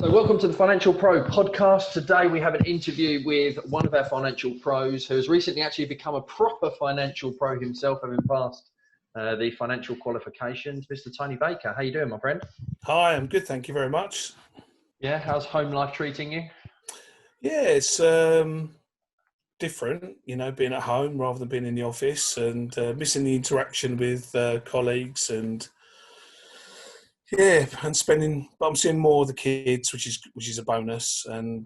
So welcome to the Financial Pro podcast. Today we have an interview with one of our financial pros who has recently actually become a proper financial pro himself, having passed the financial qualifications. Mr. Tony Baker, how you doing, my friend? Hi, I'm good, thank you very much. Yeah, how's home life treating you? Yeah, it's different, being at home rather than being in the office, and missing the interaction with colleagues, and but I'm seeing more of the kids, which is a bonus, and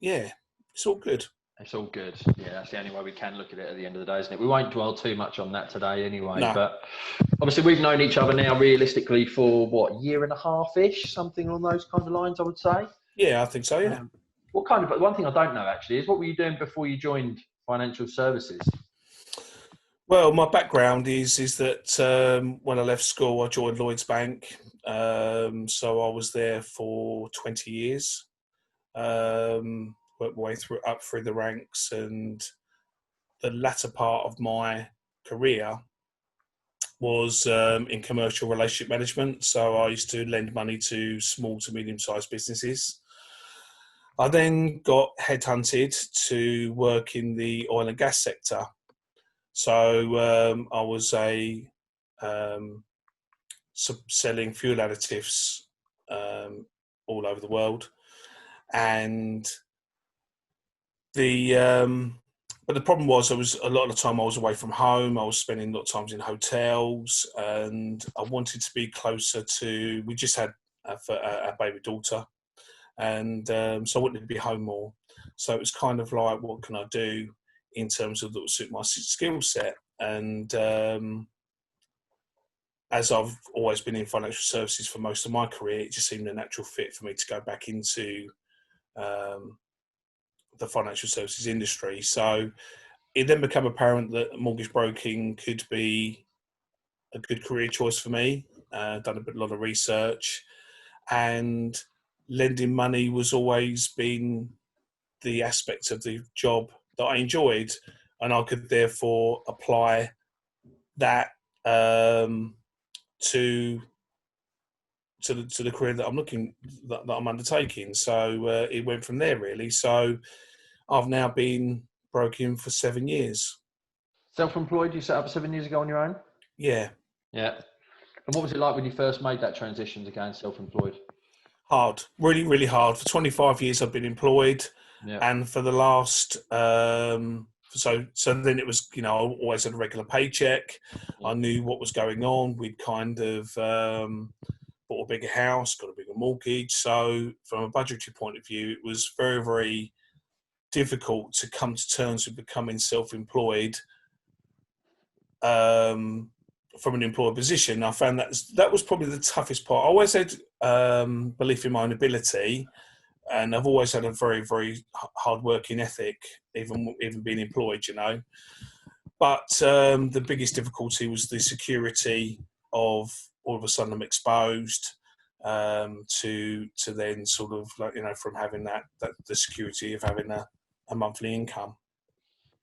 it's all good. It's all good. Yeah, that's the only way we can look at it at the end of the day, isn't it? We won't dwell too much on that today anyway, No. But obviously we've known each other now realistically for what, year and a half-ish, something along those kind of lines, I would say. Yeah, I think so, yeah. One thing I don't know actually is what were you doing before you joined financial services? Well, my background is that when I left school, I joined Lloyds Bank. So I was there for 20 years. Worked my way up through the ranks, and the latter part of my career was in commercial relationship management. So I used to lend money to small to medium-sized businesses. I then got headhunted to work in the oil and gas sector. So I was selling fuel additives all over the world, and but the problem was a lot of the time I was away from home. I was spending a lot of times in hotels, and I wanted to be closer to. We just had a baby daughter, and so I wanted to be home more. So it was kind of like, what can I do in terms of that will suit my skill set? And as I've always been in financial services for most of my career, it just seemed a natural fit for me to go back into the financial services industry. So it then became apparent that mortgage broking could be a good career choice for me. Done a lot of research, and lending money was always been the aspect of the job that I enjoyed, and I could therefore apply that to the career that I'm undertaking. So it went from there really. So I've now been broking for 7 years. Self-employed, you set up 7 years ago on your own? Yeah. Yeah. And what was it like when you first made that transition to going self-employed? Hard, really, really hard. For 25 years I've been employed, and for the last so then it was, I always had a regular paycheck. I knew what was going on. We'd kind of bought a bigger house, got a bigger mortgage. So from a budgetary point of view, it was very, very difficult to come to terms with becoming self-employed from an employed position. I found that was probably the toughest part. I always had belief in my own ability, and I've always had a very, very hard working ethic, even being employed, But the biggest difficulty was the security of all of a sudden I'm exposed to then sort of from having that the security of having a monthly income.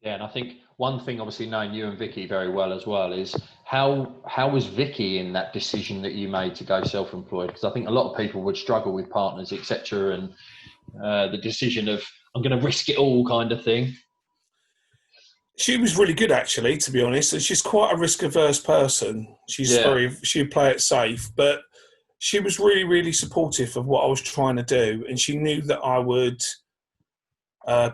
Yeah, and I think one thing, obviously knowing you and Vicky very well as well, is how was Vicky in that decision that you made to go self-employed? Because I think a lot of people would struggle with partners, etc., and the decision of I'm going to risk it all kind of thing. She was really good, actually, to be honest. And she's quite a risk-averse person. She'd play it safe, but she was really, really supportive of what I was trying to do, and she knew that I would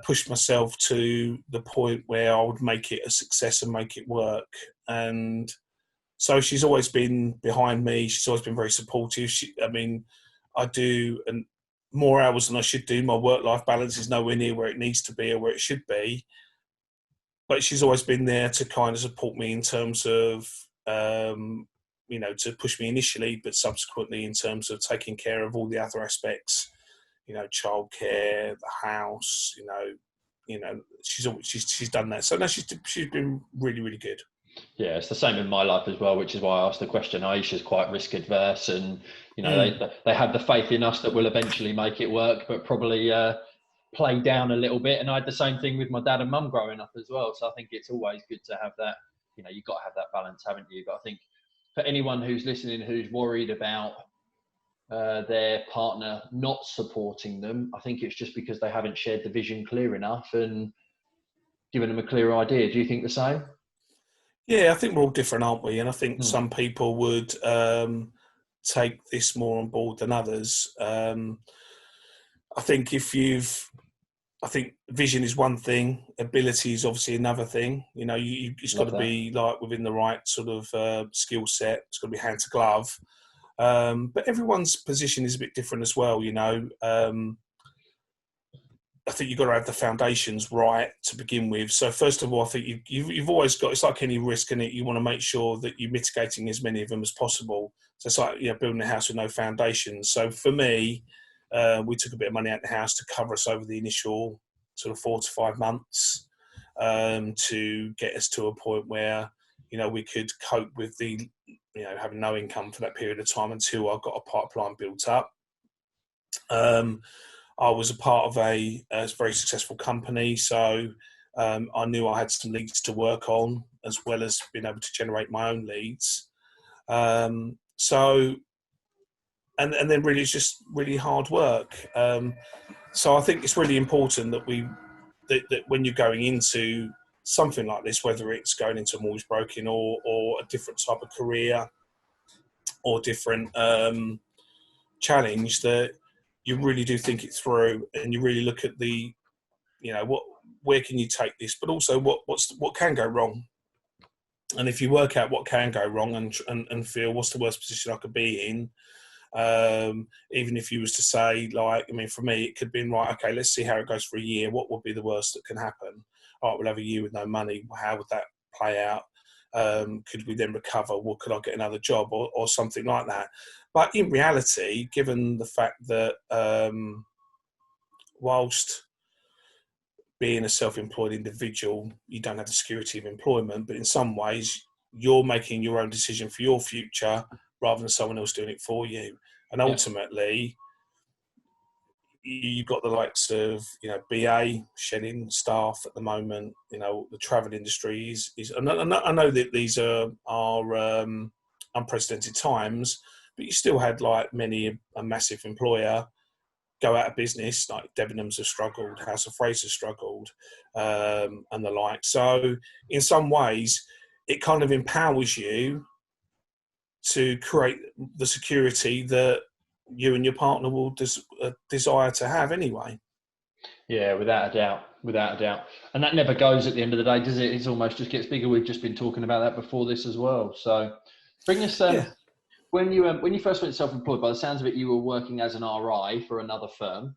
push myself to the point where I would make it a success and make it work. And so she's always been behind me. She's always been very supportive. I do more hours than I should do. My work-life balance is nowhere near where it needs to be or where it should be. But she's always been there to kind of support me in terms of, to push me initially, but subsequently in terms of taking care of all the other aspects, childcare, the house, she's done that. So no, she's been really, really good. Yeah, it's the same in my life as well, which is why I asked the question. Aisha's quite risk adverse, and they have the faith in us that we'll eventually make it work, but probably play down a little bit. And I had the same thing with my dad and mum growing up as well. So I think it's always good to have that. You've got to have that balance, haven't you? But I think for anyone who's listening, who's worried about their partner not supporting them, I think it's just because they haven't shared the vision clear enough and given them a clear idea. Do you think the same? Yeah, I think we're all different, aren't we? And I think some people would take this more on board than others. I think I think vision is one thing, ability is obviously another thing. You know, it's got to be like within the right sort of skill set. It's got to be hand to glove. But everyone's position is a bit different as well, you know. I think you've got to have the foundations right to begin with. So first of all, I think you've always got, it's like any risk in it, you want to make sure that you're mitigating as many of them as possible. So it's like, you know, building a house with no foundations. So for me, we took a bit of money out of the house to cover us over the initial sort of 4 to 5 months, to get us to a point where, you know, we could cope with the, you know, having no income for that period of time until I got a pipeline built up. I was a part of a very successful company, so I knew I had some leads to work on, as well as being able to generate my own leads. So, and then really, it's just really hard work. So I think it's really important that that when you're going into something like this, whether it's going into mortgage broking or a different type of career or different challenge, that you really do think it through and you really look at the, you know, where can you take this, but also what can go wrong. And if you work out what can go wrong and feel what's the worst position I could be in, even if you was to say, like, I mean, for me, it could be right, okay, let's see how it goes for a year. What would be the worst that can happen? All right, we'll have a year with no money. How would that play out? Could we then recover? Well, could I get another job or something like that? But in reality, given the fact that whilst being a self-employed individual, you don't have the security of employment, but in some ways, you're making your own decision for your future rather than someone else doing it for you. And ultimately, you've got the likes of, you know, BA shedding staff at the moment. You know, the travel industry is I know that these are unprecedented times, but you still had like many a massive employer go out of business, like Debenhams have struggled, House of Fraser struggled, and the like. So in some ways, it kind of empowers you to create the security that you and your partner will desire to have anyway. Yeah, without a doubt. And that never goes at the end of the day, does it? It almost just gets bigger. We've just been talking about that before this as well. So bring us, when you first went self-employed, by the sounds of it, you were working as an RI for another firm.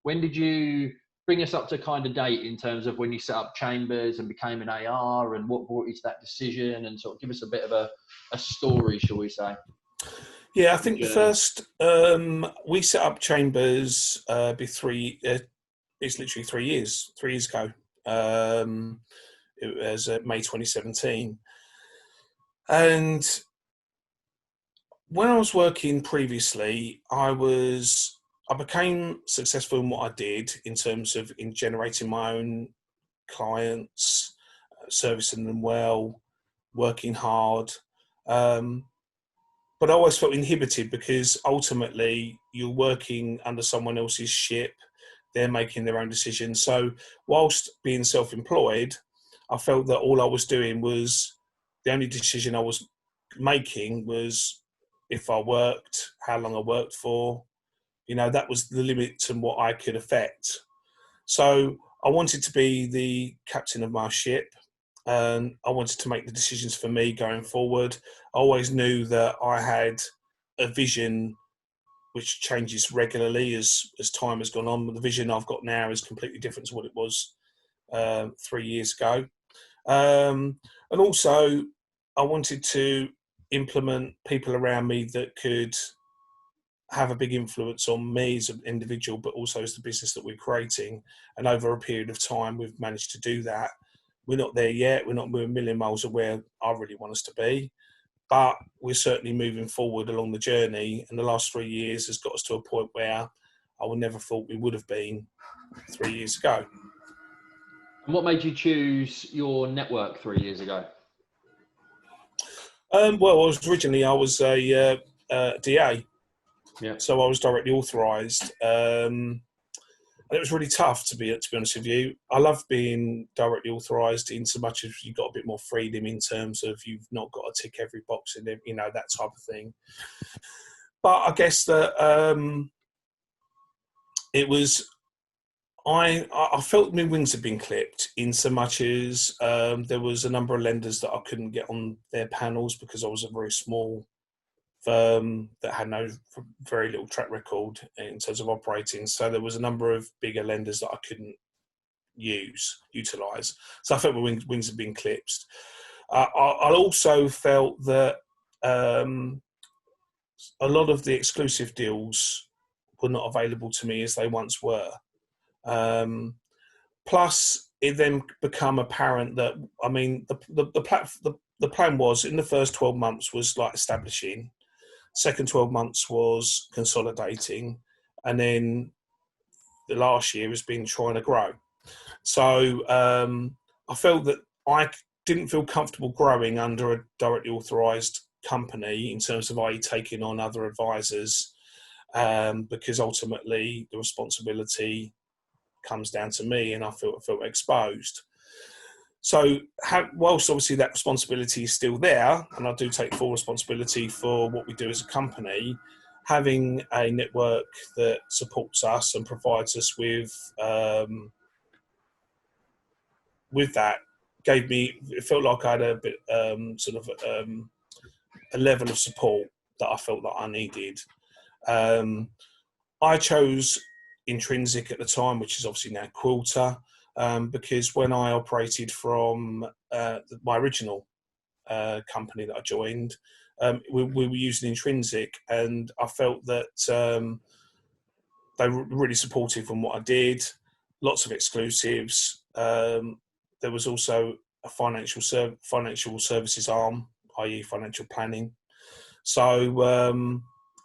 When did you bring us up to kind of date in terms of when you set up Chambers and became an AR, and what brought you to that decision, and sort of give us a bit of a story, shall we say? Yeah, I think the first, we set up Chambers, it's literally 3 years ago. It was May 2017. And when I was working previously, I became successful in what I did in terms of in generating my own clients, servicing them well, working hard. But I always felt inhibited because ultimately you're working under someone else's ship. They're making their own decisions. So whilst being self-employed, I felt that all I was doing was, the only decision I was making was if I worked, how long I worked for. You know, that was the limit to what I could affect. So I wanted to be the captain of my ship. I wanted to make the decisions for me going forward. I always knew that I had a vision which changes regularly as time has gone on. But the vision I've got now is completely different to what it was 3 years ago. And also, I wanted to implement people around me that could have a big influence on me as an individual, but also as the business that we're creating. And over a period of time, we've managed to do that. We're not there yet. We're a million miles of where I really want us to be, but we're certainly moving forward along the journey. And the last 3 years has got us to a point where I would never thought we would have been 3 years ago. And what made you choose your network 3 years ago? Well, originally I was a DA. Yeah. So I was directly authorised. And it was really tough, to be honest with you. I love being directly authorised in so much as you've got a bit more freedom in terms of you've not got to tick every box in it, that type of thing. But I guess that it was, I felt my wings had been clipped in so much as there was a number of lenders that I couldn't get on their panels because I was a very small firm that had very little track record in terms of operating. So there was a number of bigger lenders that I couldn't utilise. So I felt my wings had been clipped. I also felt that a lot of the exclusive deals were not available to me as they once were. Plus, it then become apparent that, I mean, the plan was in the first 12 months was like establishing, second 12 months was consolidating, and then the last year has been trying to grow. So I felt that I didn't feel comfortable growing under a directly authorised company in terms of taking on other advisors, because ultimately the responsibility comes down to me, and I felt exposed. So whilst obviously that responsibility is still there, and I do take full responsibility for what we do as a company, having a network that supports us and provides us with that it felt like I had a bit a level of support that I felt that I needed. I chose Intrinsic at the time, which is obviously now Quilter, because when I operated from my original company that I joined, we were using Intrinsic, and I felt that they were really supportive on what I did. Lots of exclusives. There was also a financial services arm, i.e. financial planning. So,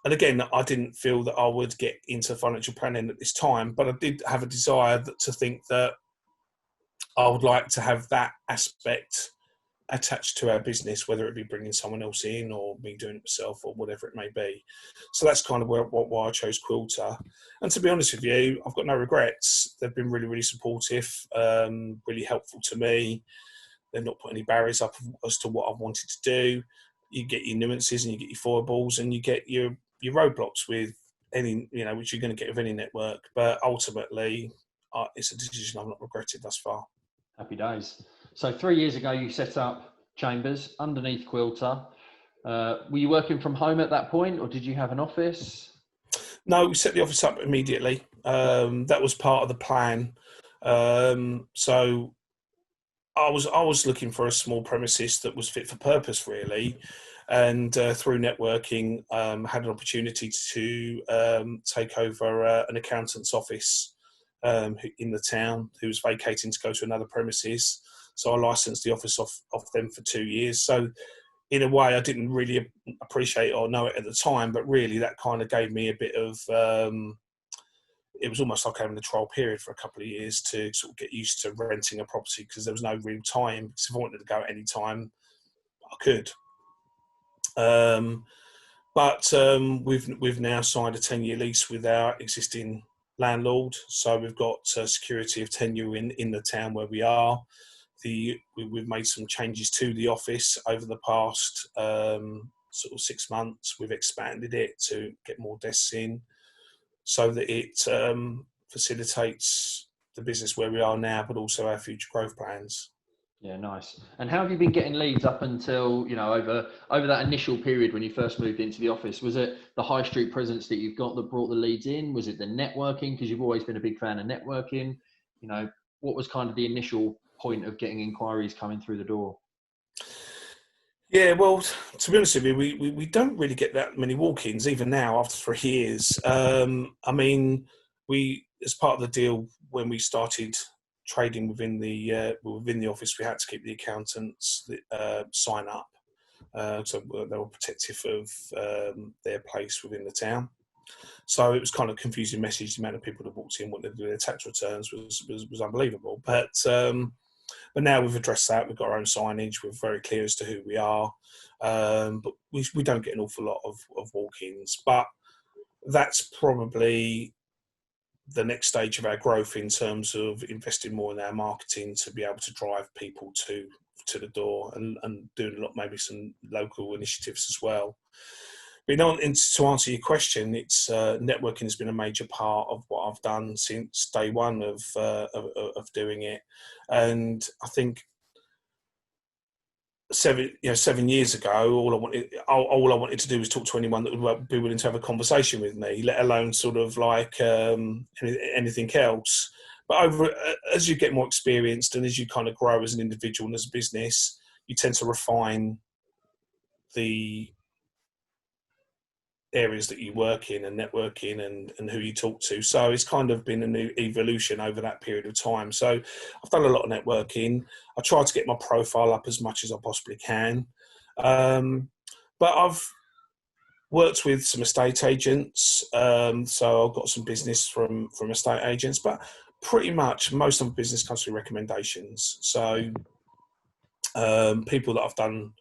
and again, I didn't feel that I would get into financial planning at this time, but I did have a desire to think that I would like to have that aspect attached to our business, whether it be bringing someone else in or me doing it myself or whatever it may be. So that's kind of why I chose Quilter. And to be honest with you, I've got no regrets. They've been really, really supportive, really helpful to me. They've not put any barriers up as to what I've wanted to do. You get your nuances and you get your foibles and you get your roadblocks with any, which you're going to get with any network. But ultimately, it's a decision I've not regretted thus far. Happy days. So 3 years ago, you set up Chambers underneath Quilter. Were you working from home at that point, or did you have an office? No, we set the office up immediately. That was part of the plan. So I was looking for a small premises that was fit for purpose, really, and through networking, had an opportunity to take over an accountant's office in the town who was vacating to go to another premises. So I licensed the office off them for 2 years. So in a way, I didn't really appreciate or know it at the time, but really that kind of gave me a bit of, it was almost like having a trial period for a couple of years to sort of get used to renting a property, because there was no real time. Because if I wanted to go at any time, I could. But we've now signed a 10-year lease with our existing landlord, so we've got security of tenure in the town where we are. We've made some changes to the office over the past sort of 6 months. We've expanded it to get more desks in, so that it facilitates the business where we are now, but also our future growth plans. Yeah, nice. And how have you been getting leads up until, over that initial period when you first moved into the office? Was it the high street presence that you've got that brought the leads in? Was it the networking? Because you've always been a big fan of networking. What was kind of the initial point of getting inquiries coming through the door? Yeah, well, to be honest with you, we don't really get that many walk-ins, even now after 3 years. I mean, as part of the deal, when we started trading within the office, we had to keep the accountants sign up, so they were protective of their place within the town. So it was kind of a confusing message. The amount of people that walked in wanted to do their tax returns was unbelievable. But now we've addressed that. We've got our own signage. We're very clear as to who we are. But we don't get an awful lot of walk-ins. But that's probably the next stage of our growth in terms of investing more in our marketing to be able to drive people to the door, and doing a lot, maybe some local initiatives as well. But to answer your question, it's networking has been a major part of what I've done since day one of doing it, and I think 7 years ago, all I wanted to do was talk to anyone that would be willing to have a conversation with me, let alone sort of like anything else. But as you get more experienced and as you kind of grow as an individual and as a business, you tend to refine the areas that you work in and networking and who you talk to. So it's kind of been a new evolution over that period of time. So I've done a lot of networking. I try to get my profile up as much as I possibly can. But I've worked with some estate agents. So I've got some business from estate agents, but pretty much most of the business comes through recommendations. So people that I've done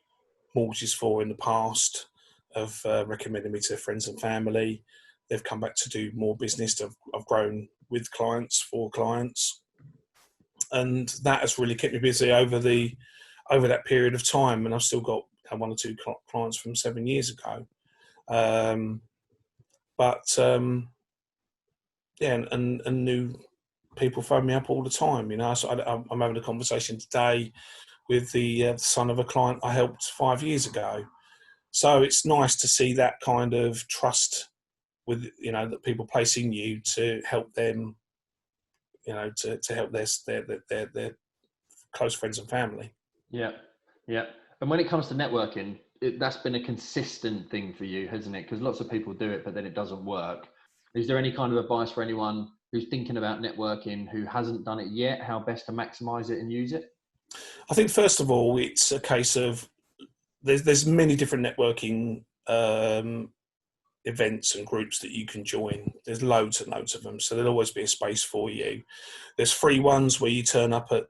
mortgages for in the past have recommended me to their friends and family. They've come back to do more business. I've grown with clients, for clients, and that has really kept me busy over that period of time. And I've still got one or two clients from 7 years ago. And new people phone me up all the time. So I'm having a conversation today with the son of a client I helped 5 years ago. So it's nice to see that kind of trust with, that people place in you to help them, to help their close friends and family. Yeah. Yeah. And when it comes to networking, that's been a consistent thing for you, hasn't it? Because lots of people do it, but then it doesn't work. Is there any kind of advice for anyone who's thinking about networking, who hasn't done it yet, how best to maximize it and use it? I think, first of all, it's a case of there's many different networking events and groups that you can join. There's loads and loads of them, so there'll always be a space for you. There's free ones where you turn up at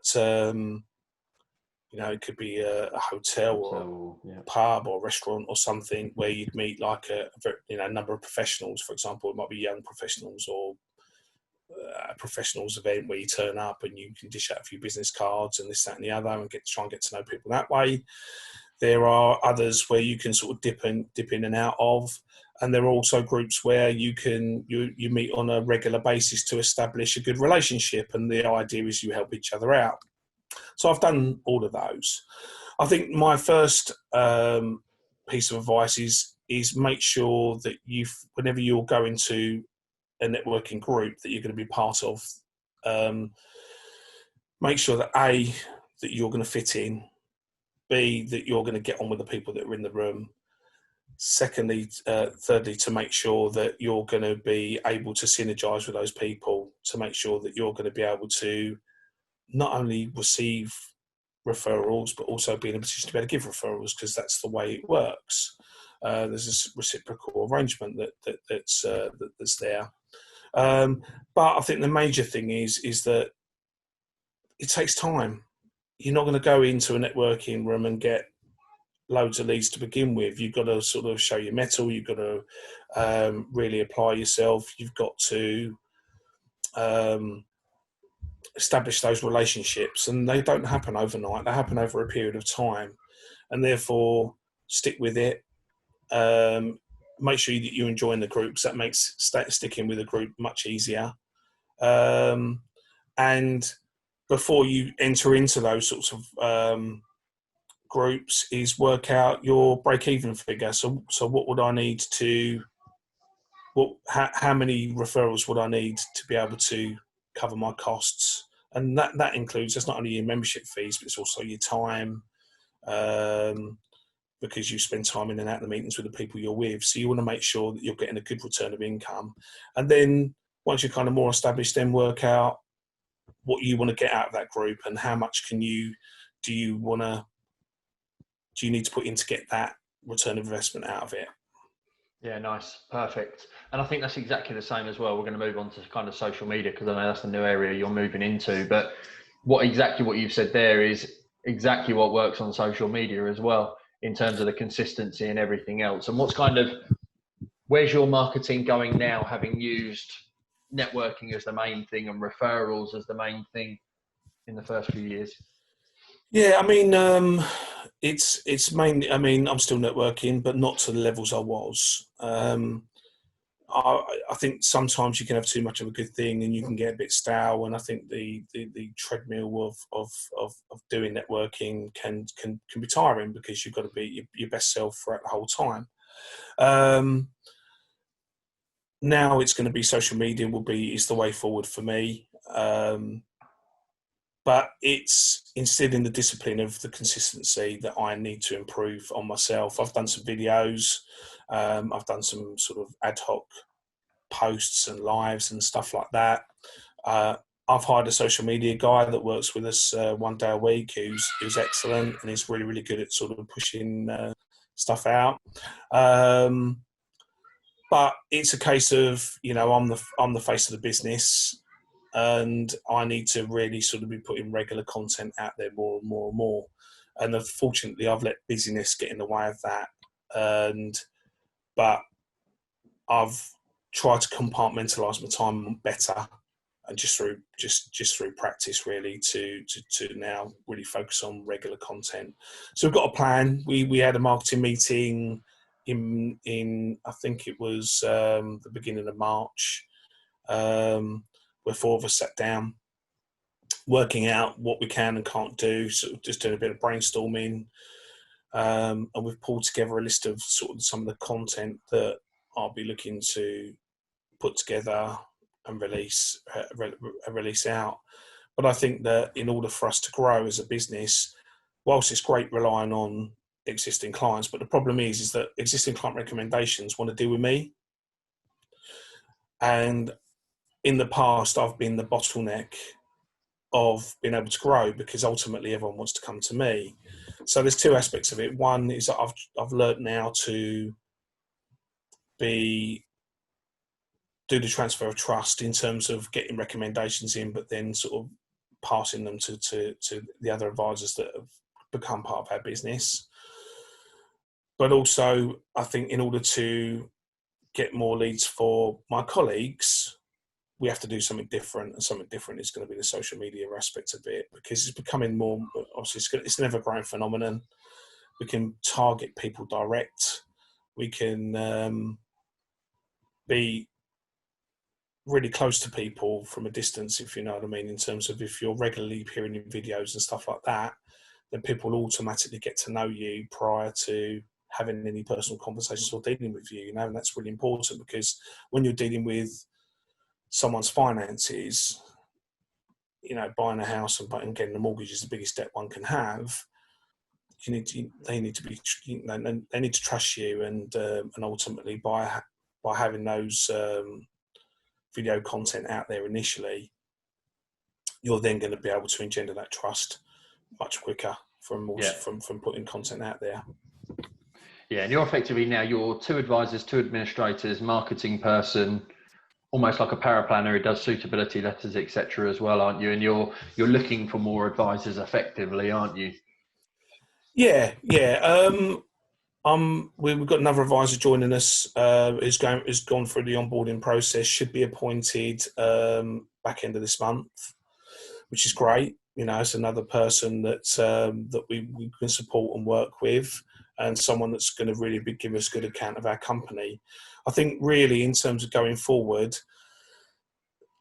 it could be a hotel or a pub or restaurant or something, where you'd meet like a number of professionals. For example, it might be young professionals, or a professionals event where you turn up and you can dish out a few business cards and this, that and the other, and try and get to know people that way. There are others where you can sort of dip in and out of, and there are also groups where you meet on a regular basis to establish a good relationship, and the idea is you help each other out. So I've done all of those. I think my first piece of advice is make sure that whenever you're going to a networking group that you're going to be part of, make sure that A, that you're going to fit in, B, that you're going to get on with the people that are in the room. Secondly, thirdly, to make sure that you're going to be able to synergize with those people, to make sure that you're going to be able to not only receive referrals, but also be in a position to be able to give referrals, because that's the way it works. There's this reciprocal arrangement that's there. But I think the major thing is that it takes time. You're not going to go into a networking room and get loads of leads to begin with. You've got to sort of show your mettle. You've got to really apply yourself. You've got to establish those relationships, and they don't happen overnight. They happen over a period of time, and therefore stick with it. Make sure that you're enjoying the groups. That makes sticking with a group much easier. And before you enter into those sorts of groups, is work out your break-even figure. So what would I need to? How many referrals would I need to be able to cover my costs? And that includes, that's not only your membership fees, but it's also your time, because you spend time in and out of the meetings with the people you're with. So you want to make sure that you're getting a good return of income. And then once you're kind of more established, then work out what you want to get out of that group, and how much do you need to put in to get that return of investment out of it. Yeah, nice. Perfect. And I think that's exactly the same as well. We're going to move on to kind of social media, because I know that's the new area you're moving into. But what you've said there is exactly what works on social media as well, in terms of the consistency and everything else. And what's where's your marketing going now, having used networking as the main thing and referrals as the main thing in the first few years? Yeah, I mean, it's mainly. I mean, I'm still networking, but not to the levels I was. I think sometimes you can have too much of a good thing and you can get a bit stale. And I think the treadmill of doing networking can be tiring, because you've got to be your best self throughout the whole time. Now it's going to be social media is the way forward for me. But it's instilling the discipline of the consistency that I need to improve on myself. I've done some videos. I've done some sort of ad hoc posts and lives and stuff like that. I've hired a social media guy that works with us 1 day a week, who's excellent and is really, really good at sort of pushing stuff out. But it's a case of, I'm the face of the business, and I need to really sort of be putting regular content out there more and more and more. And unfortunately, I've let busyness get in the way of that. But I've tried to compartmentalise my time better, and just through practice, really, to now really focus on regular content. So we've got a plan. We had a marketing meeting in I think it was the beginning of March, where 4 of us sat down, working out what we can and can't do, sort of just doing a bit of brainstorming, and we've pulled together a list of sort of some of the content that I'll be looking to put together and release out. But I think that in order for us to grow as a business, whilst it's great relying on existing clients, but the problem is that existing client recommendations want to deal with me. And in the past, I've been the bottleneck of being able to grow, because ultimately everyone wants to come to me. So there's 2 aspects of it. One is that I've learned now to do the transfer of trust in terms of getting recommendations in, but then sort of passing them to the other advisors that have become part of our business. But also, I think in order to get more leads for my colleagues, we have to do something different, and something different is going to be the social media aspect of it, because it's becoming more, obviously it's an ever-growing phenomenon. We can target people direct. We can be really close to people from a distance, if you know what I mean, in terms of if you're regularly appearing in videos and stuff like that, then people will automatically get to know you prior to having any personal conversations or dealing with you, and that's really important, because when you're dealing with someone's finances, buying a house and getting a mortgage is the biggest debt one can have. They need to trust you, and ultimately by having those video content out there initially, you're then going to be able to engender that trust much quicker from putting content out there. Yeah, and you're effectively now, you're 2 advisors, 2 administrators, marketing person, almost like a paraplanner who does suitability letters, etc. as well, aren't you? And you're looking for more advisors effectively, aren't you? Yeah. We've got another advisor joining us, who's gone through the onboarding process, should be appointed back end of this month, which is great. It's another person that we can support and work with, and someone that's going to really give us good account of our company. I think really in terms of going forward,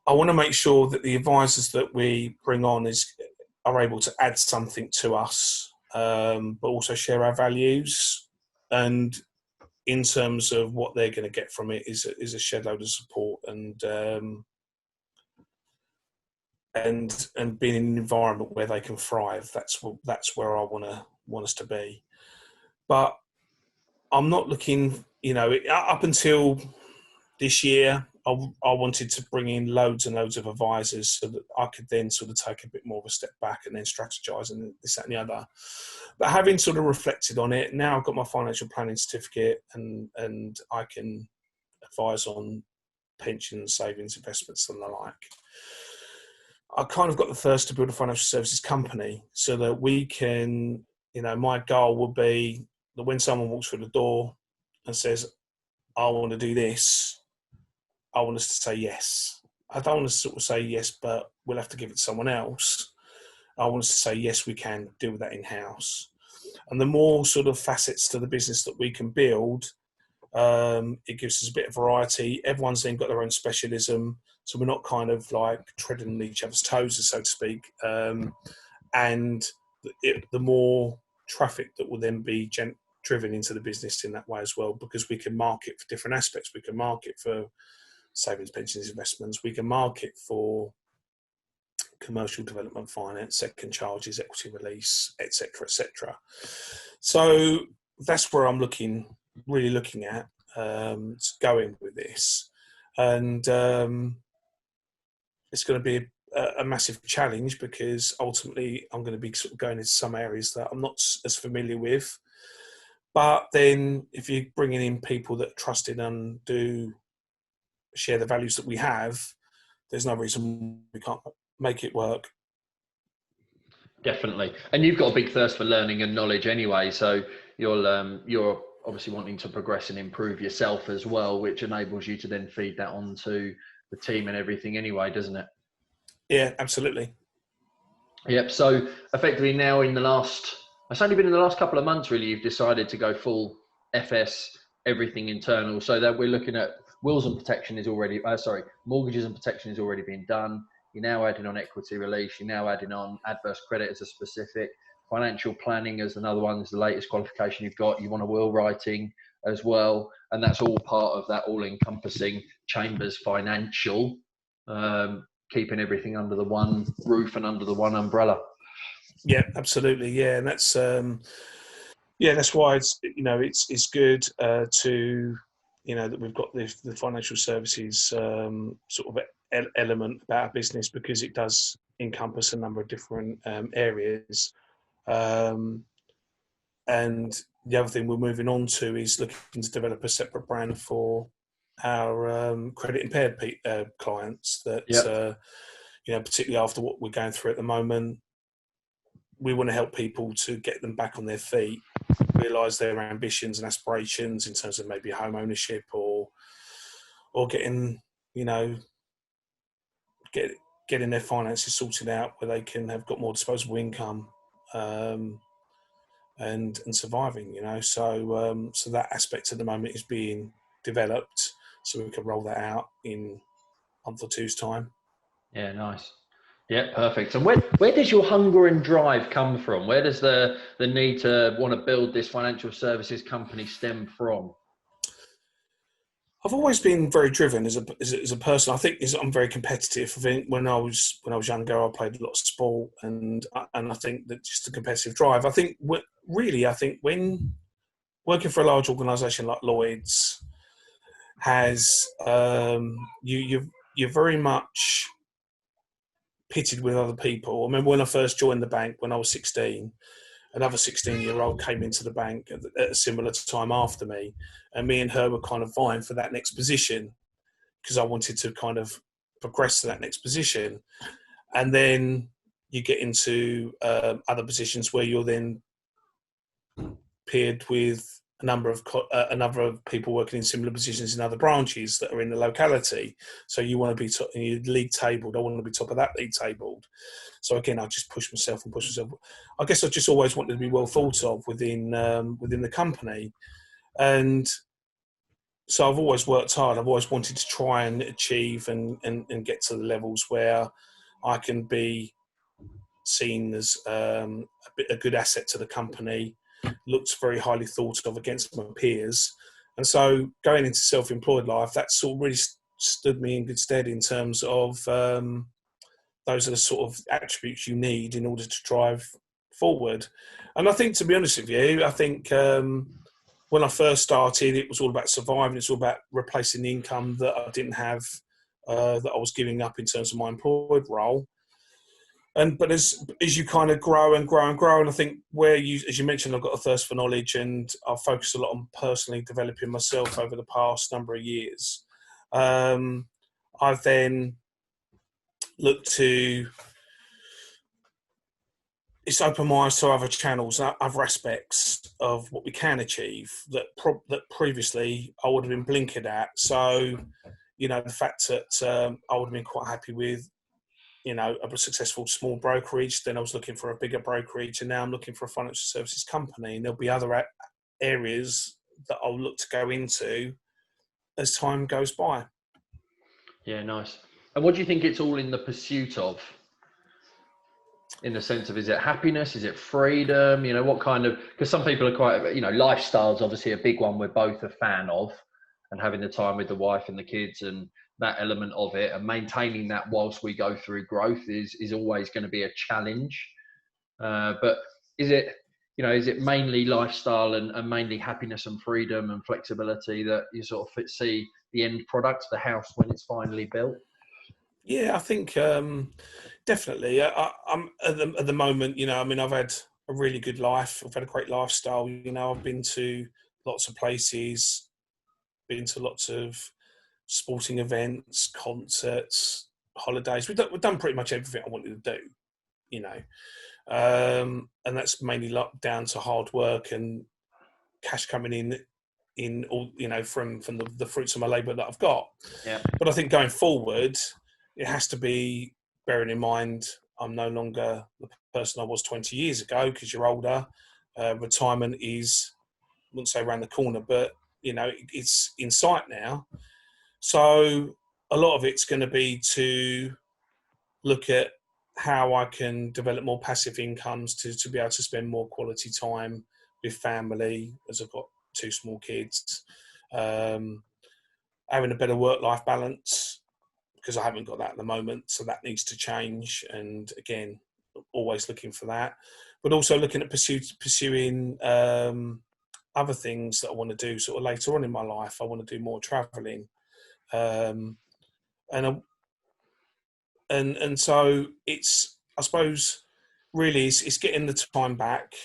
I want to make sure that the advisors that we bring on are able to add something to us, but also share our values. And in terms of what they're going to get from it is a shed load of support and being in an environment where they can thrive. That's where I want us to be. But I'm not looking, up until this year, I wanted to bring in loads and loads of advisors so that I could then sort of take a bit more of a step back and then strategize and this, that, and the other. But having sort of reflected on it, now I've got my financial planning certificate and I can advise on pensions, savings, investments, and the like. I kind of got the thirst to build a financial services company so that we can, my goal would be that when someone walks through the door and says, I want to do this, I want us to say yes. I don't want us to sort of say yes, but we'll have to give it to someone else. I want us to say yes, we can deal with that in-house. And the more sort of facets to the business that we can build, it gives us a bit of variety. Everyone's then got their own specialism, so we're not kind of like treading on each other's toes, so to speak. And the more traffic that will then be driven into the business in that way as well, because we can market for different aspects. We can market for savings, pensions, investments. We can market for commercial development finance, second charges, equity release, etc., etc. So that's where I'm really looking at going with this, and it's going to be a massive challenge, because ultimately I'm going to be sort of going into some areas that I'm not as familiar with. But then if you're bringing in people that are trusted and do share the values that we have, there's no reason we can't make it work. Definitely. And you've got a big thirst for learning and knowledge anyway, so you're obviously wanting to progress and improve yourself as well, which enables you to then feed that onto the team and everything anyway, doesn't it? Yeah, absolutely. Yep. So effectively now it's only been in the last couple of months really, you've decided to go full FS, everything internal, so that we're looking at wills and protection is already, mortgages and protection is already being done. You're now adding on equity release. You're now adding on adverse credit as a specific. Financial planning as another one, is the latest qualification you've got. You want a will writing as well. And that's all part of that all-encompassing Chambers Financial, keeping everything under the one roof and under the one umbrella. Yeah, absolutely. Yeah, and that's why it's good to that we've got the financial services sort of element about our business, because it does encompass a number of different areas. And the other thing we're moving on to is looking to develop a separate brand for our credit impaired clients. That Yep. particularly after what we're going through at the moment, we want to help people to get them back on their feet, realise their ambitions and aspirations in terms of maybe home ownership or getting getting their finances sorted out where they can have got more disposable income. And surviving, so that aspect at the moment is being developed, so we can roll that out in a month or two's time. Yeah, nice. Yeah, perfect. And where does your hunger and drive come from? Where does the need to want to build this financial services company stem from? I've always been very driven as a person. I think I'm very competitive. I think when I was younger, I played a lot of sport, and I think that just the competitive drive. I think when working for a large organisation like Lloyd's has you're very much pitted with other people. I remember when I first joined the bank when I was 16. Another 16-year-old came into the bank at a similar time after me, and me and her were kind of vying for that next position, because I wanted to kind of progress to that next position. And then you get into other positions where you're then paired with a number of people working in similar positions in other branches that are in the locality. So you want to be you're league tabled. I want to be top of that league tabled. So again, I just push myself. I guess I just always wanted to be well thought of within the company, and so I've always worked hard. I've always wanted to try and achieve and get to the levels where I can be seen as a good asset to the company, looked very highly thought of against my peers. And so going into self-employed life, that sort of really stood me in good stead in terms of those are the sort of attributes you need in order to drive forward. And I think, to be honest with you, I think when I first started, it was all about surviving. It's all about replacing the income that I didn't have, that I was giving up in terms of my employed role. But as you kind of grow and grow and grow, and I think as you mentioned, I've got a thirst for knowledge, and I've focused a lot on personally developing myself over the past number of years. I've then looked to it's opened my eyes to other channels, other aspects of what we can achieve that that previously I would have been blinkered at. So, you know, the fact that I would have been quite happy with, you know, a successful small brokerage. Then I was looking for a bigger brokerage, and now I'm looking for a financial services company. And there'll be other areas that I'll look to go into as time goes by. Yeah, nice. And what do you think it's all in the pursuit of? In the sense of, is it happiness? Is it freedom? You know, what kind of, because some people are quite, you know, lifestyle's obviously a big one we're both a fan of, and having the time with the wife and the kids and that element of it, and maintaining that whilst we go through growth is always going to be a challenge. But is it, you know, is it mainly lifestyle and mainly happiness and freedom and flexibility that you sort of see the end product, the house, when it's finally built? Yeah, I think definitely. I'm at the moment, you know, I mean, I've had a really good life. I've had a great lifestyle. You know, I've been to lots of places, been to lots of sporting events, concerts, holidays. We've done pretty much everything I wanted to do, you know, and that's mainly down to hard work and cash coming in all, you know, from the fruits of my labour that I've got. Yeah. But I think going forward, it has to be bearing in mind I'm no longer the person I was 20 years ago, because you're older. Retirement is, I wouldn't say around the corner, but you know, it's in sight now. So a lot of it's going to be to look at how I can develop more passive incomes to be able to spend more quality time with family, as I've got two small kids. Um, Having a better work-life balance, because I haven't got that at the moment, so that needs to change. And again, always looking for that, but also looking at pursuing other things that I want to do sort of later on in my life. I want to do more traveling, um, and so it's, I suppose, really it's getting the time back,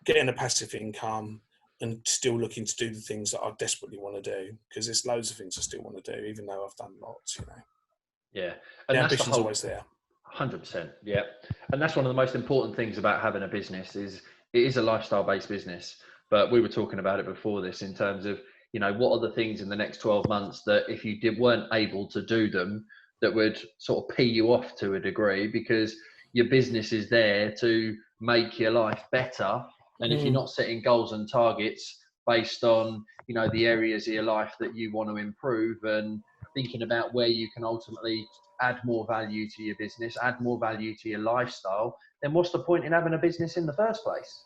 getting a passive income, and still looking to do the things that I desperately want to do, because there's loads of things I still want to do, even though I've done lots, you know. Yeah. The And that's the ambition's whole always there. 100%. Yeah. And that's one of the most important things about having a business is it is a lifestyle based business. But we were talking about it before this in terms of, you know, what are the things in the next 12 months that if you weren't able to do them, that would sort of pee you off to a degree, because your business is there to make your life better. And if you're not setting goals and targets based on, you know, the areas of your life that you want to improve, and thinking about where you can ultimately add more value to your business, add more value to your lifestyle, then what's the point in having a business in the first place?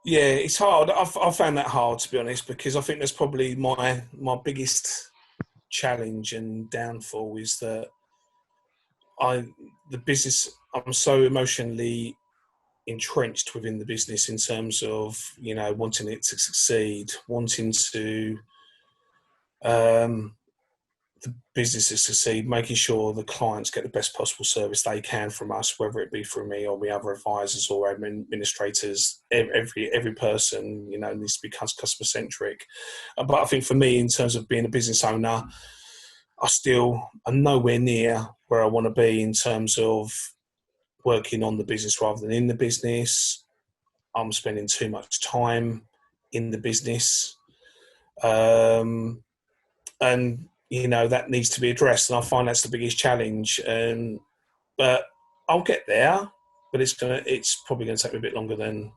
Yeah, it's hard. I've found that hard, to be honest, because I think that's probably my biggest challenge and downfall is that the business, I'm so emotionally entrenched within the business in terms of, you know, wanting it to succeed, wanting to the business to succeed, making sure the clients get the best possible service they can from us, whether it be from me or the other advisors or administrators. Every person, you know, needs to be customer centric. But I think for me, in terms of being a business owner, I still am nowhere near where I want to be in terms of working on the business rather than in the business. I'm spending too much time in the business. And you know, that needs to be addressed, and I find that's the biggest challenge. But I'll get there, but it's probably gonna take me a bit longer than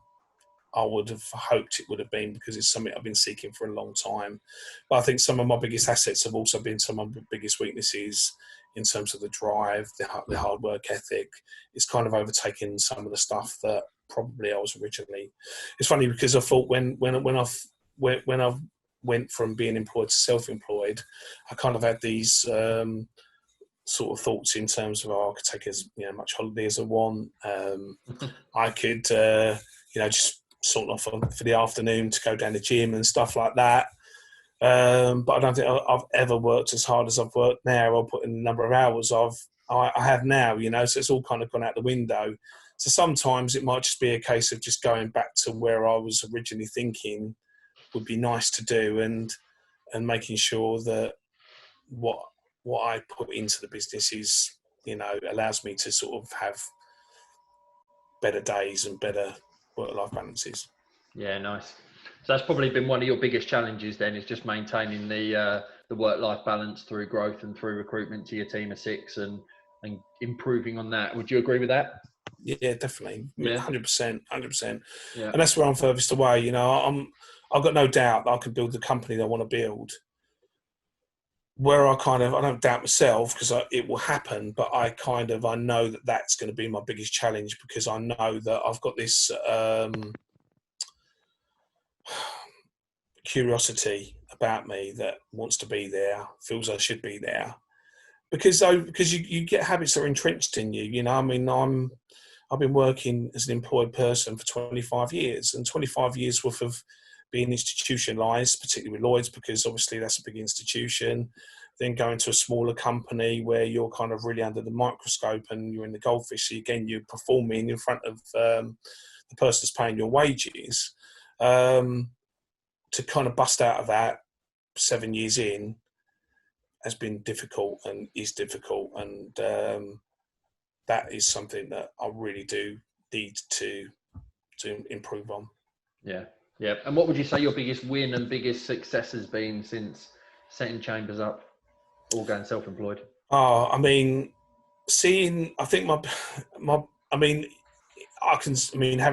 I would have hoped it would have been, because it's something I've been seeking for a long time. But I think some of my biggest assets have also been some of my biggest weaknesses in terms of the drive, the hard work ethic. It's kind of overtaken some of the stuff that probably I was originally. It's funny because I thought when I went from being employed to self-employed, I kind of had these sort of thoughts in terms of, oh, I could take as, you know, much holiday as I want. I could you know, just sort off for the afternoon to go down the gym and stuff like that. But I don't think I've ever worked as hard as I've worked now, or put in the number of hours I have now, you know, so it's all kind of gone out the window. So sometimes it might just be a case of just going back to where I was originally thinking would be nice to do, and making sure that what I put into the business is, you know, allows me to sort of have better days and better work-life balances. Yeah, nice. So that's probably been one of your biggest challenges then, is just maintaining the work-life balance through growth and through recruitment to your team of 6 and improving on that. Would you agree with that? Yeah, definitely. Yeah. 100%, 100%. Yeah. And that's where I'm furthest away. You know, I've got no doubt that I can build the company that I want to build. Where I don't doubt myself, because it will happen, but I know that that's going to be my biggest challenge, because I know that I've got this curiosity about me that wants to be there, feels I should be there, because you get habits that are entrenched in you. You know, I mean, I've been working as an employed person for 25 years, and 25 years worth of being institutionalized, particularly with Lloyd's, because obviously that's a big institution. Then going to a smaller company where you're kind of really under the microscope and you're in the goldfish. So again, you're performing in front of the person that's paying your wages. To kind of bust out of that 7 years in has been difficult and is difficult. And that is something that I really do need to improve on. Yeah. Yeah. And what would you say your biggest win and biggest success has been since setting Chambers up or going self-employed? Oh, I mean, I think having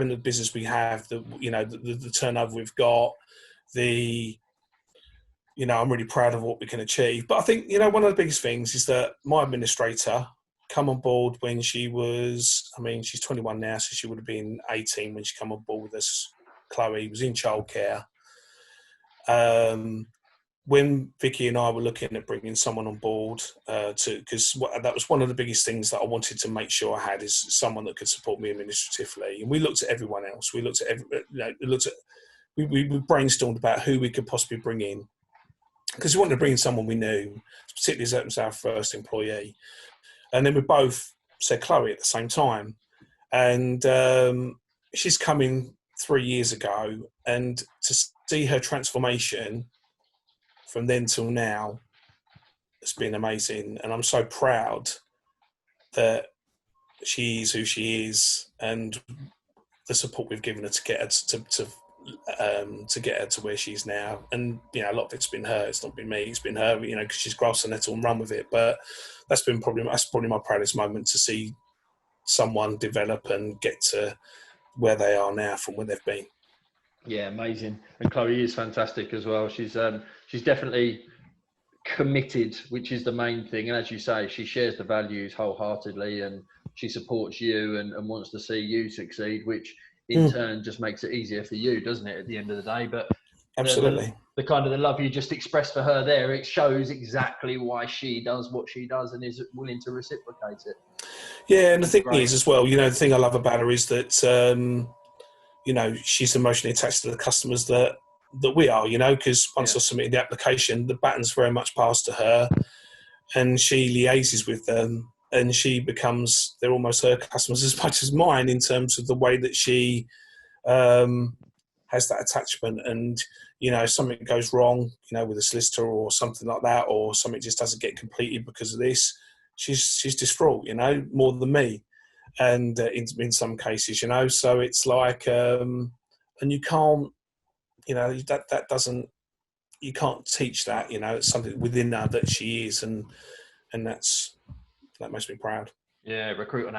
the business we have, the turnover we've got, I'm really proud of what we can achieve. But I think, one of the biggest things is that my administrator come on board when she's 21 now, so she would have been 18 when she come on board with us. Chloe was in childcare. When Vicky and I were looking at bringing someone on board, because that was one of the biggest things that I wanted to make sure I had, is someone that could support me administratively. And we looked at everyone else. We brainstormed about who we could possibly bring in, because we wanted to bring in someone we knew, particularly as that was our first employee. And then we both said Chloe at the same time. And she's come in 3 years ago, and to see her transformation from then till now, it's been amazing. And I'm so proud that she's who she is, and the support we've given her to get her to get her to where she is now. And a lot of it's been her. It's not been me. It's been her. Because she's grasped the nettle and run with it. But that's probably my proudest moment, to see someone develop and get to where they are now from where they've been. Yeah, amazing. And Chloe is fantastic as well. She's definitely committed, which is the main thing. And as you say, she shares the values wholeheartedly, and she supports you and wants to see you succeed, which in turn just makes it easier for you, doesn't it, at the end of the day? But absolutely, the kind of the love you just expressed for her there, it shows exactly why she does what she does and is willing to reciprocate it. Yeah, and the thing is as well, the thing I love about her is that she's emotionally attached to the customers that we are, because once I submitted the application, the baton's very much passed to her, and she liaises with them, and they're almost her customers as much as mine, in terms of the way that she has that attachment. And if something goes wrong, with a solicitor or something like that, or something just doesn't get completed because of this, she's distraught, more than me. And in some cases, so it's like, and you can't, that doesn't, you can't teach that, it's something within her that she is, and that makes me proud. Yeah, recruit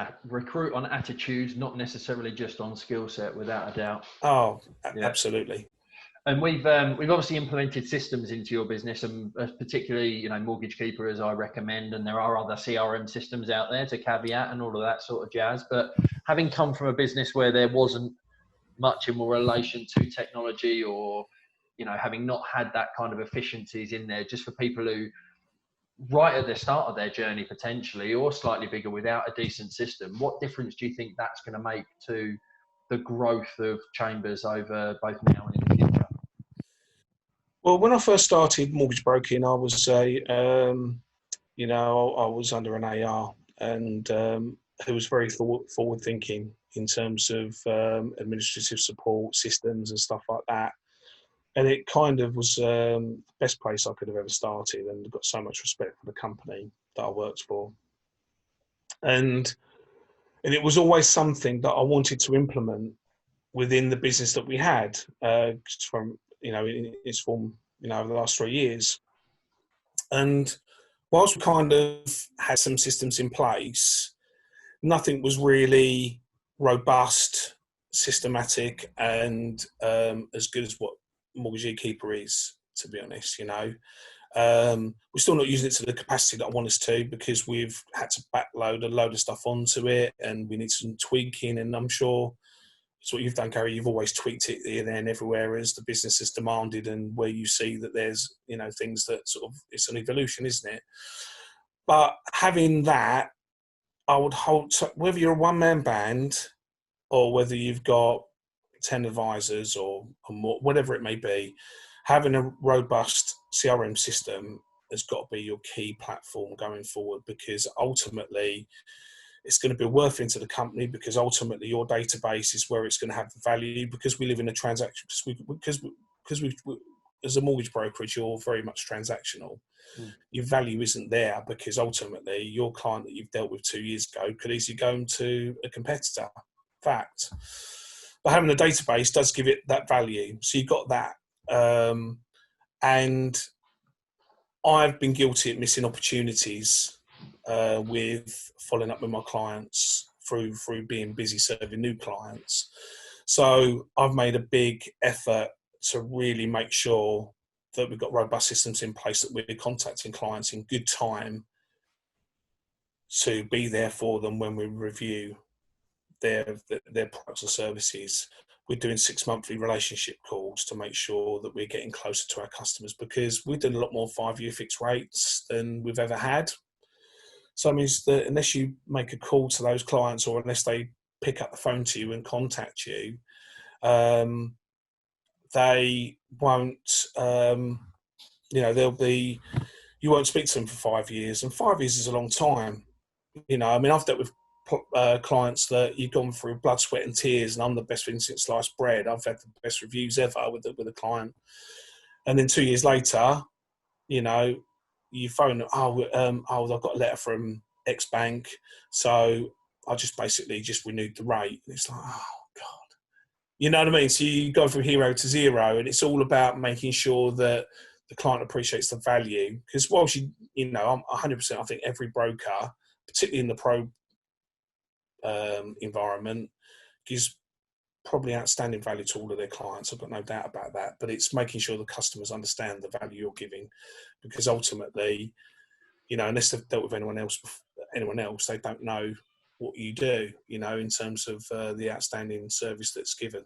on attitude, not necessarily just on skill set, without a doubt. Oh, yeah. Absolutely. And we've obviously implemented systems into your business, and particularly, Mortgagekeeper, as I recommend, and there are other CRM systems out there to caveat and all of that sort of jazz. But having come from a business where there wasn't much in relation to technology, or, having not had that kind of efficiencies in there, just for people who right at the start of their journey potentially, or slightly bigger, without a decent system, what difference do you think that's going to make to the growth of Chambers over both now and in the future? Well, when I first started mortgage broking, I was I was under an AR, and who was very forward thinking in terms of administrative support systems and stuff like that. And it kind of was the best place I could have ever started, and got so much respect for the company that I worked for. And And it was always something that I wanted to implement within the business that we had, from, in its form, over the last 3 years. And whilst we kind of had some systems in place, nothing was really robust, systematic, and as good as what Mortgagekeeper is, to be honest. We're still not using it to the capacity that I want us to, because we've had to backload a load of stuff onto it, and we need some tweaking. And I'm sure it's what you've done, Gary. You've always tweaked it here, there, and everywhere as the business has demanded, and where you see that there's things that sort of, it's an evolution, isn't it? But having that, I would hold, whether you're a one-man band or whether you've got 10 advisors or more, whatever it may be, having a robust CRM system has got to be your key platform going forward, because ultimately it's going to be worth into the company, because ultimately your database is where it's going to have the value, because we live in a transaction, because we as a mortgage brokerage, you're very much transactional. Your value isn't there, because ultimately your client that you've dealt with 2 years ago could easily go into a competitor. Fact. But having a database does give it that value. So you've got that. And I've been guilty at missing opportunities with following up with my clients through being busy serving new clients. So I've made a big effort to really make sure that we've got robust systems in place, that we're contacting clients in good time to be there for them when we review their products and services. We're doing 6 monthly relationship calls to make sure that we're getting closer to our customers, because we've done a lot more 5-year fixed rates than we've ever had. So it means that unless you make a call to those clients, or unless they pick up the phone to you and contact you, they won't, you won't speak to them for 5 years, and 5 years is a long time. I've dealt with clients that you've gone through blood, sweat and tears, and I'm the best thing since sliced bread. I've had the best reviews ever with a client. And then 2 years later, you phone, I've got a letter from X bank, so I just basically just renewed the rate. And it's like, oh God. You know what I mean? So you go from hero to zero, and it's all about making sure that the client appreciates the value. Because whilst I'm 100%, I think every broker, particularly in the pro environment, gives probably outstanding value to all of their clients. I've got no doubt about that. But it's making sure the customers understand the value you're giving, because ultimately, unless they've dealt with anyone else, they don't know what you do, in terms of the outstanding service that's given.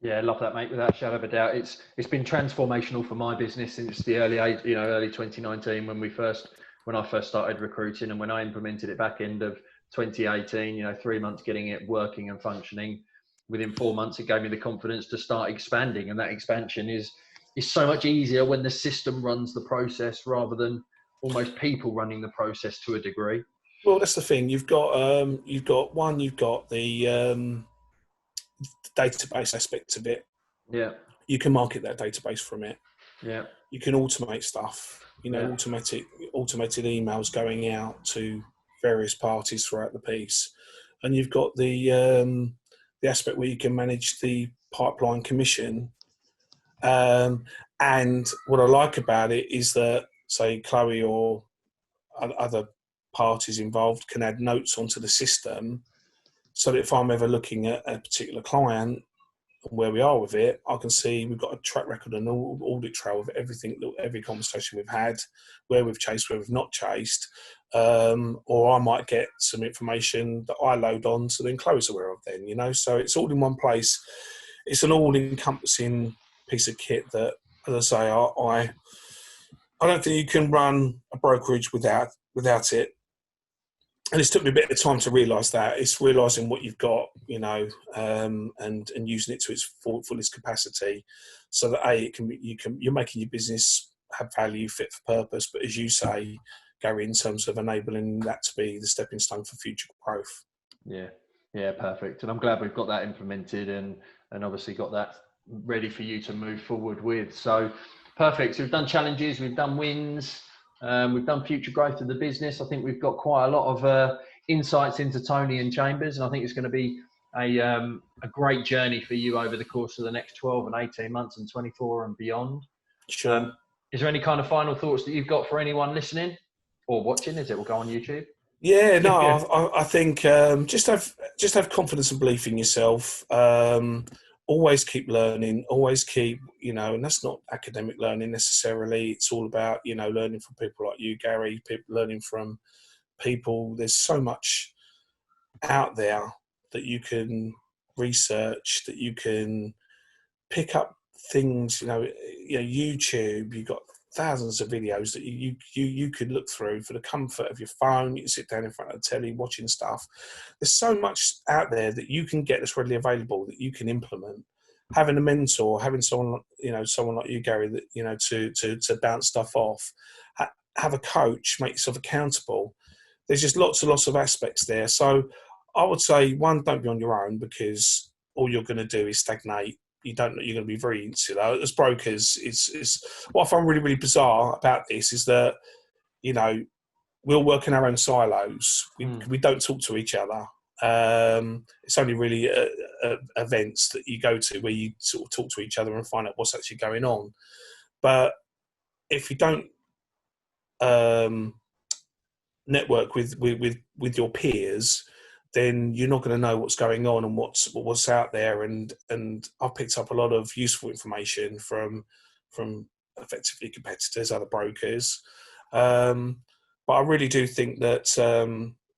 Yeah, I love that, mate. Without a shadow of a doubt, it's been transformational for my business since the early 2019 when I first started recruiting, and when I implemented it back end of 2018. 3 months getting it working and functioning. Within 4 months, it gave me the confidence to start expanding, and that expansion is so much easier when the system runs the process rather than almost people running the process to a degree. Well, that's the thing. You've got the database aspect of it. Yeah. You can market that database from it. Yeah. You can automate stuff. Automated emails going out to various parties throughout the piece, and you've got the aspect where you can manage the pipeline commission. And what I like about it is that, say, Chloe or other parties involved can add notes onto the system, so that if I'm ever looking at a particular client and where we are with it, I can see we've got a track record and audit trail of every conversation we've had, where we've chased, where we've not chased, or I might get some information that I load on, so then Chloe's aware of then, so it's all in one place. It's an all-encompassing piece of kit that, as I say, I don't think you can run a brokerage without it. And it's took me a bit of time to realise that. It's realising what you've got, and using it to its fullest capacity, so that you're making your business have value, fit for purpose. But as you say, Gary, in terms of enabling that to be the stepping stone for future growth. Yeah, perfect. And I'm glad we've got that implemented and obviously got that ready for you to move forward with. So perfect. So we've done challenges, we've done wins. We've done future growth of the business. I think we've got quite a lot of insights into Tony and Chambers, and I think it's going to be a great journey for you over the course of the next 12 and 18 months and 24 and beyond. Sure. Is there any kind of final thoughts that you've got for anyone listening or watching, as it will go on YouTube? Yeah, no, I think just have confidence and belief in yourself. Always keep learning. Always keep, and that's not academic learning necessarily. It's all about, learning from people like you, Gary. Learning from people. There's so much out there that you can research, that you can pick up things. YouTube. You've got thousands of videos that you could look through for the comfort of your phone. You can sit down in front of the telly watching stuff. There's so much out there that you can get that's readily available that you can implement. Having a mentor, having someone like you, Gary, that to bounce stuff off. Have a coach, make yourself accountable. There's just lots and lots of aspects there. So I would say, one, don't be on your own, because all you're going to do is stagnate. You're going to be very insular. As brokers, it's what I find really, really bizarre about this is that, we'll work in our own silos. We don't talk to each other. It's only really events that you go to where you sort of talk to each other and find out what's actually going on. But if you don't network with your peers, then you're not going to know what's going on and what's out there. And I've picked up a lot of useful information from effectively competitors, other brokers. But I really do think that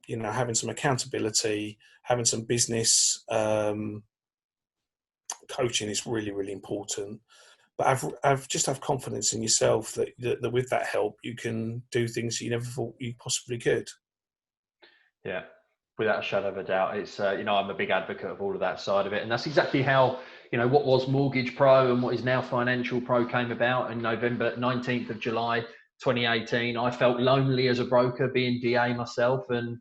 having some accountability, having some business coaching is really, really important. But I've just have confidence in yourself that with that help you can do things you never thought you possibly could. Yeah. Without a shadow of a doubt, it's I'm a big advocate of all of that side of it, and that's exactly how what was Mortgage Pro and what is now Financial Pro came about. In November 19th of July 2018, I felt lonely as a broker, being DA myself, and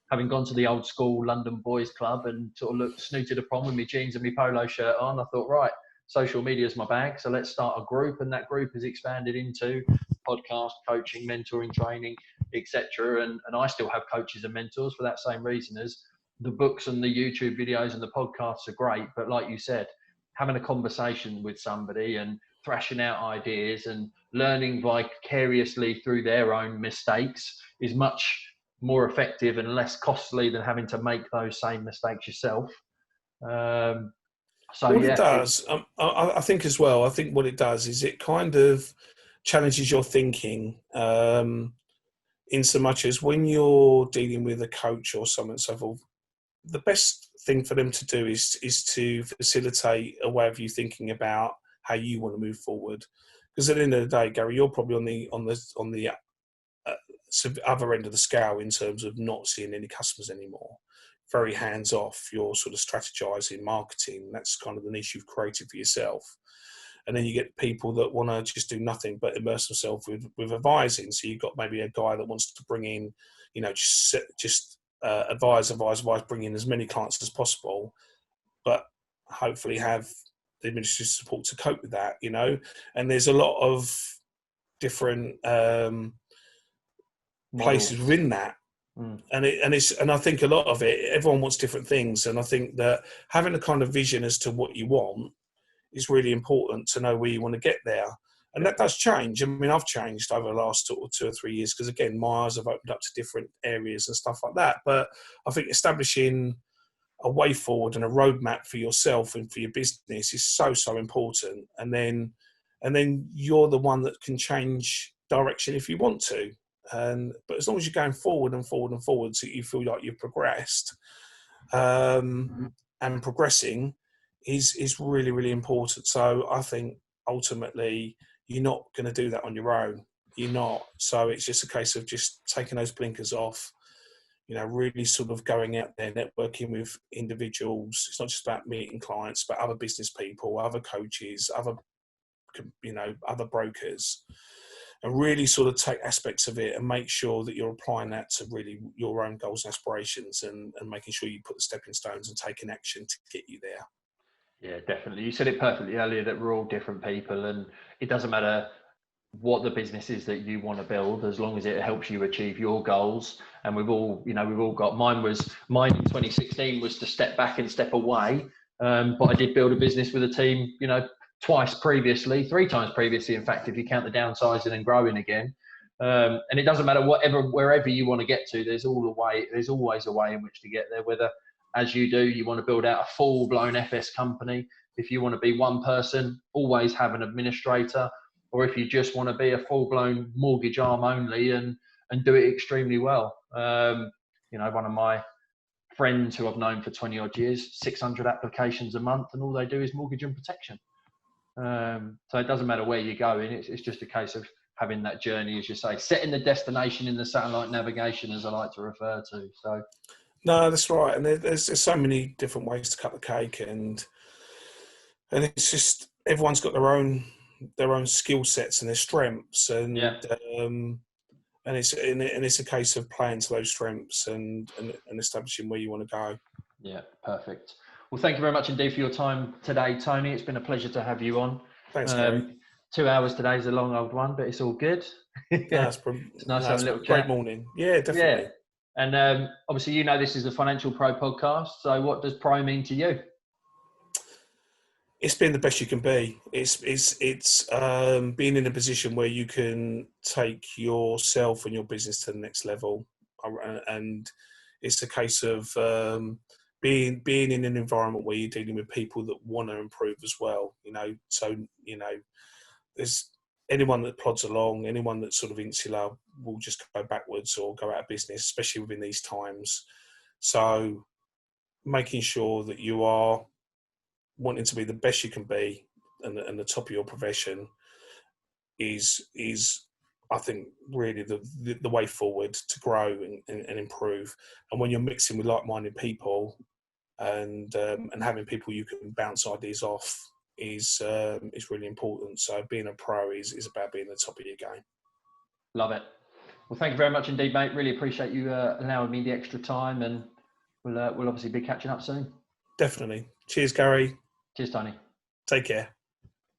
having gone to the old school London Boys Club and sort of looked snooted upon with my jeans and my polo shirt on. I thought, right, social media is my bag, so let's start a group, and that group has expanded into podcast, coaching, mentoring, training, etc. And I still have coaches and mentors for that same reason. As the books and the YouTube videos and the podcasts are great, but like you said, having a conversation with somebody and thrashing out ideas and learning vicariously through their own mistakes is much more effective and less costly than having to make those same mistakes yourself. It does, I think as well, I think what it does is it kind of challenges your thinking, in so much as when you're dealing with a coach or someone so forth, the best thing for them to do is to facilitate a way of you thinking about how you want to move forward. Because at the end of the day, Gary, you're probably on the other end of the scale in terms of not seeing any customers anymore. Very hands off. You're sort of strategizing, marketing. That's kind of the niche you've created for yourself. And then you get people that want to just do nothing but immerse themselves with advising. So you've got maybe a guy that wants to bring in, just advise, bring in as many clients as possible, but hopefully have the administrative support to cope with that, And there's a lot of different places within that. And I think a lot of it, everyone wants different things. And I think that having a kind of vision as to what you want is really important, to know where you want to get there. And that does change. I mean, I've changed over the last 2 or 3 years because, again, my eyes have opened up to different areas and stuff like that. But I think establishing a way forward and a roadmap for yourself and for your business is so, so important. And then you're the one that can change direction if you want to. But as long as you're going forward and forward and forward, so you feel like you've progressed, and progressing is really, really important. So I think ultimately you're not going to do that on your own. You're not. So it's just a case of just taking those blinkers off, really sort of going out there, networking with individuals. It's not just about meeting clients, but other business people, other coaches, other brokers, and really sort of take aspects of it and make sure that you're applying that to really your own goals and aspirations, and making sure you put the stepping stones and taking action to get you there. Yeah, definitely. You said it perfectly earlier that we're all different people, and it doesn't matter what the business is that you want to build, as long as it helps you achieve your goals. And we've all got, mine in 2016 was to step back and step away. But I did build a business with a team, twice previously, 3 times previously, in fact, if you count the downsizing and growing again. And it doesn't matter wherever you want to get to, there's always a way in which to get there, whether, as you do, you want to build out a full-blown FS company. If you want to be one person, always have an administrator. Or if you just want to be a full-blown mortgage arm only and do it extremely well. One of my friends who I've known for 20 odd years, 600 applications a month, and all they do is mortgage and protection. So it doesn't matter where you're going. It's just a case of having that journey, as you say, setting the destination in the satellite navigation, as I like to refer to. So, no, that's right. And there's so many different ways to cut the cake, and it's just everyone's got their own skill sets and their strengths, and it's a case of playing to those strengths and establishing where you want to go. Yeah, perfect. Well, thank you very much indeed for your time today, Tony. It's been a pleasure to have you on. Thanks, Gary. 2 hours today is a long old one, but it's all good. It's nice to have a little great chat. Morning. Yeah, definitely. Yeah. And obviously, this is the Financial Pro podcast. So what does Pro mean to you? It's being the best you can be. It's being in a position where you can take yourself and your business to the next level, and it's a case of being in an environment where you're dealing with people that want to improve as well. There's anyone that plods along, anyone that's sort of insular will just go backwards or go out of business, especially within these times. So making sure that you are wanting to be the best you can be and the top of your profession is I think really the way forward to grow and improve. And when you're mixing with like-minded people and having people you can bounce ideas off is really important. So being a pro is about being the top of your game. Love it. Well, thank you very much indeed, mate. Really appreciate you allowing me the extra time, and we'll obviously be catching up soon. Definitely. Cheers, Gary. Cheers, Tony. Take care.